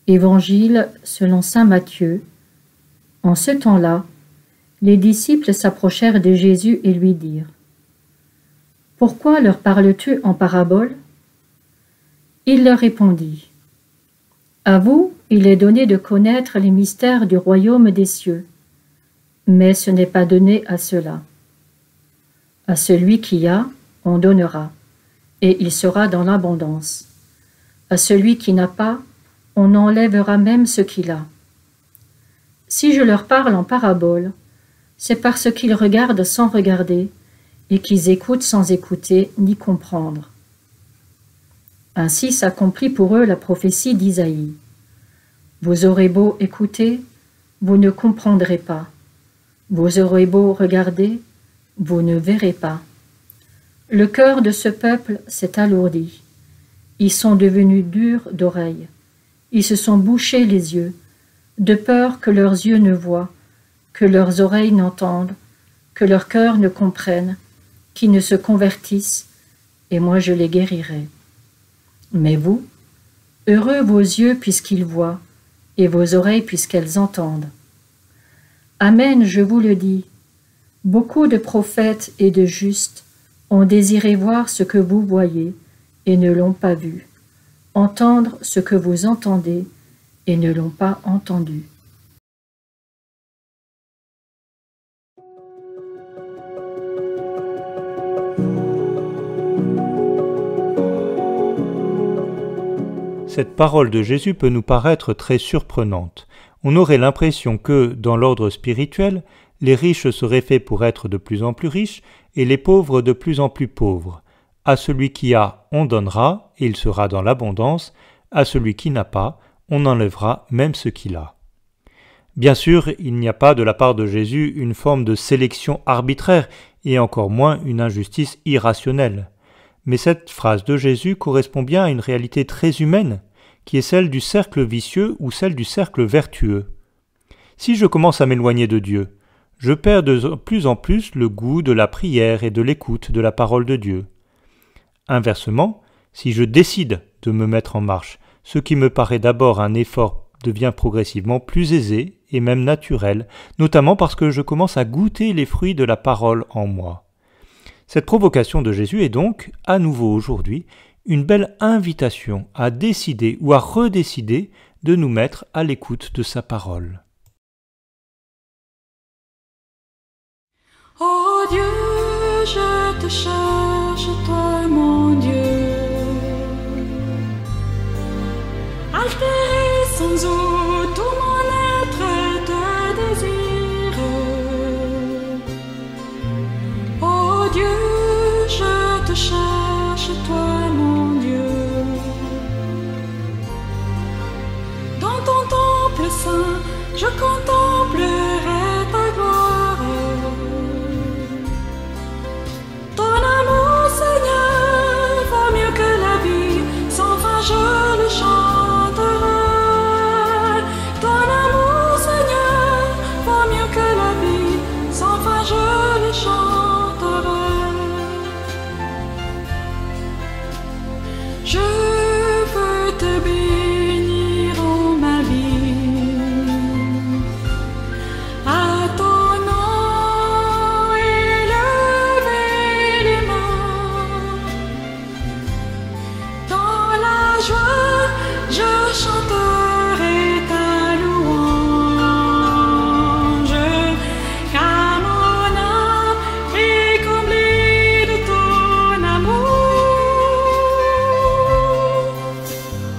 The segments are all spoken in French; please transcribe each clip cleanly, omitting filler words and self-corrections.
Évangile selon saint Matthieu. En ce temps-là, les disciples s'approchèrent de Jésus et lui dirent : « Pourquoi leur parles-tu en parabole ?» Il leur répondit : « À vous, il est donné de connaître les mystères du royaume des cieux, mais ce n'est pas donné à ceux-là. À celui qui a, on donnera, et il sera dans l'abondance. À celui qui n'a pas, on enlèvera même ce qu'il a. Si je leur parle en parabole, c'est parce qu'ils regardent sans regarder et qu'ils écoutent sans écouter ni comprendre. Ainsi s'accomplit pour eux la prophétie d'Isaïe. Vous aurez beau écouter, vous ne comprendrez pas. Vous aurez beau regarder, vous ne verrez pas. Le cœur de ce peuple s'est alourdi. Ils sont devenus durs d'oreille. Ils se sont bouchés les yeux, de peur que leurs yeux ne voient, que leurs oreilles n'entendent, que leur cœur ne comprenne, qu'ils ne se convertissent, et moi je les guérirai. Mais vous, heureux vos yeux puisqu'ils voient, et vos oreilles puisqu'elles entendent. Amen, je vous le dis, beaucoup de prophètes et de justes ont désiré voir ce que vous voyez, et ne l'ont pas vu, entendre ce que vous entendez, et ne l'ont pas entendu. Cette parole de Jésus peut nous paraître très surprenante. On aurait l'impression que, dans l'ordre spirituel, les riches seraient faits pour être de plus en plus riches et les pauvres de plus en plus pauvres. À celui qui a, on donnera, et il sera dans l'abondance. À celui qui n'a pas, on enlèvera même ce qu'il a. Bien sûr, il n'y a pas de la part de Jésus une forme de sélection arbitraire et encore moins une injustice irrationnelle. Mais cette phrase de Jésus correspond bien à une réalité très humaine, qui est celle du cercle vicieux ou celle du cercle vertueux. Si je commence à m'éloigner de Dieu, je perds de plus en plus le goût de la prière et de l'écoute de la parole de Dieu. Inversement, si je décide de me mettre en marche, ce qui me paraît d'abord un effort devient progressivement plus aisé et même naturel, notamment parce que je commence à goûter les fruits de la parole en moi. Cette provocation de Jésus est donc, à nouveau aujourd'hui, une belle invitation à décider ou à redécider de nous mettre à l'écoute de sa parole. Ô Dieu, je te cherche, toi mon Dieu. Altéré sans eau, tout mon être te désire. Ô Dieu, je te cherche, toi mon Dieu. Dans ton temple saint, je contemplerai ta gloire. Ton amour, Seigneur, vaut mieux que la vie, sans fin je le chanterai. Ton amour, Seigneur, vaut mieux que la vie, sans fin je le chanterai. Je veux te bénir en ma vie. À ton nom élever les mains. Dans la joie, je chanterai ta louange. Car mon âme est comblée de ton amour.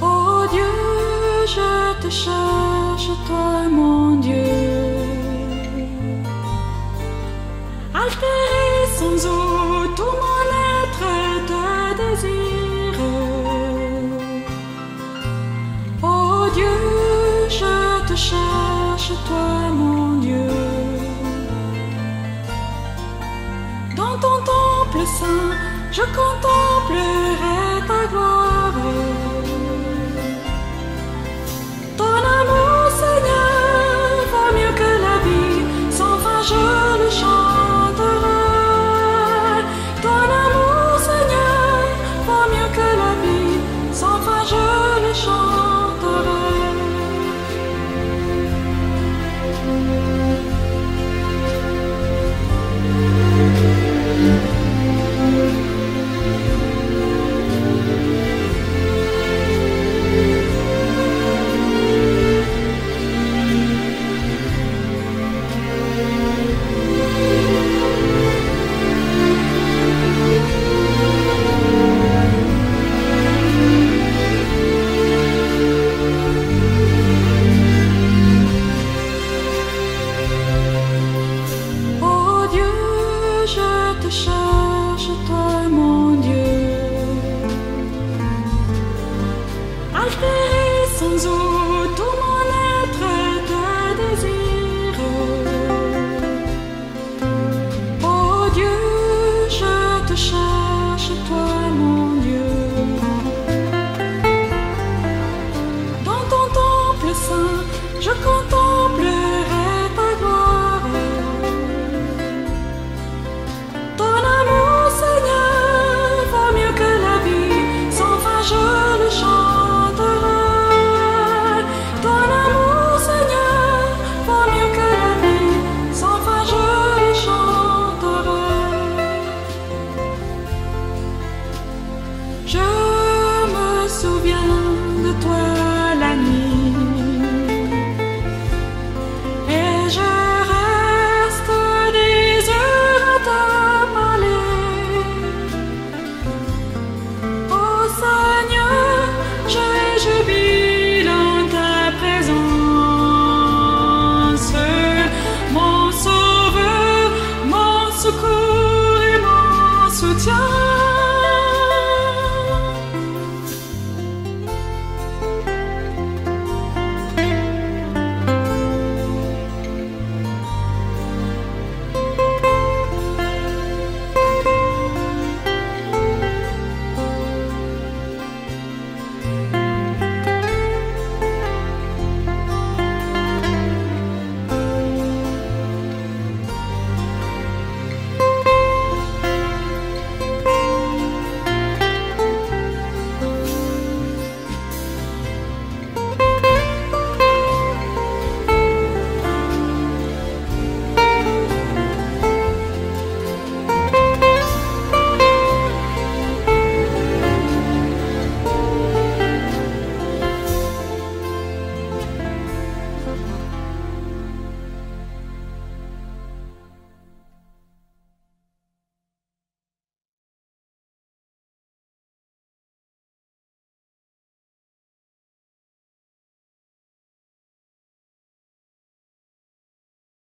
Ô Dieu, je te cherche, toi mon Dieu. Altéré sans eau, tout mon être te désire. Ô Dieu, je te cherche, toi mon Dieu. Dans ton temple saint, je contemplerai ta gloire. Ton amour, Seigneur, vaut mieux que la vie, sans fin je le chanterai. Ton amour, Seigneur, vaut mieux que la vie, sans fin je le chanterai. soutien.